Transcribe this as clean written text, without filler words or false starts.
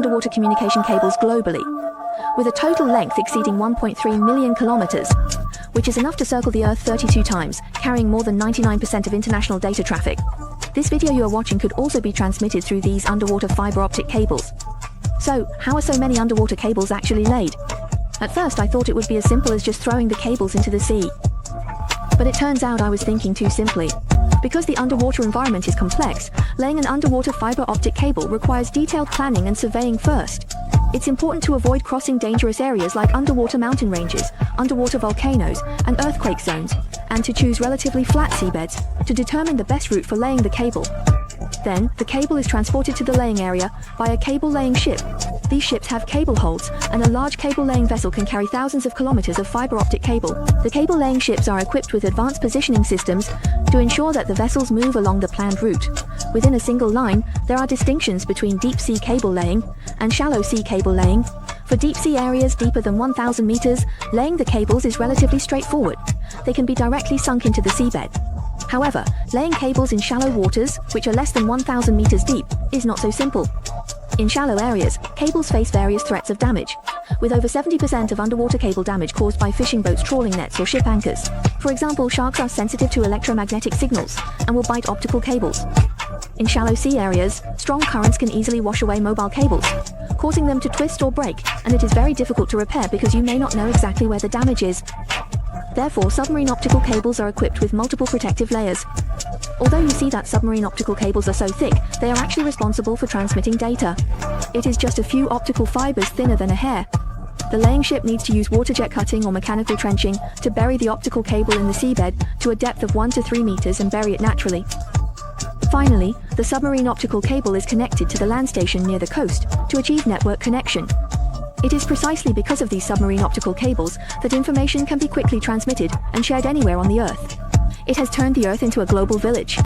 underwater communication cables globally, with a total length exceeding 1.3 million kilometers, which is enough to circle the Earth 32 times, carrying more than 99% of international data traffic. This video you are watching could also be transmitted through these underwater fiber optic cables. So, how are so many underwater cables actually laid? At first I thought it would be as simple as just throwing the cables into the sea. But it turns out I was thinking too simply. Because the underwater environment is complex, laying an underwater fiber optic cable requires detailed planning and surveying first. It's important to avoid crossing dangerous areas like underwater mountain ranges, underwater volcanoes, and earthquake zones, and to choose relatively flat seabeds to determine the best route for laying the cable. Then, the cable is transported to the laying area by a cable-laying ship. These ships have cable holds, and a large cable-laying vessel can carry thousands of kilometers of fiber optic cable. The cable-laying ships are equipped with advanced positioning systems to ensure that the vessels move along the planned route. Within a single line, there are distinctions between deep-sea cable laying and shallow-sea cable laying. For deep-sea areas deeper than 1,000 meters, laying the cables is relatively straightforward. They can be directly sunk into the seabed. However, laying cables in shallow waters, which are less than 1,000 meters deep, is not so simple. In shallow areas, cables face various threats of damage, with over 70% of underwater cable damage caused by fishing boats, trawling nets, or ship anchors. For example, sharks are sensitive to electromagnetic signals and will bite optical cables. In shallow sea areas, strong currents can easily wash away mobile cables, causing them to twist or break, and it is very difficult to repair because you may not know exactly where the damage is. Therefore, submarine optical cables are equipped with multiple protective layers. Although you see that submarine optical cables are so thick, they are actually responsible for transmitting data. It is just a few optical fibers thinner than a hair. The laying ship needs to use water jet cutting or mechanical trenching to bury the optical cable in the seabed to a depth of 1 to 3 meters and bury it naturally. Finally, the submarine optical cable is connected to the land station near the coast to achieve network connection. It is precisely because of these submarine optical cables that information can be quickly transmitted and shared anywhere on the Earth. It has turned the Earth into a global village.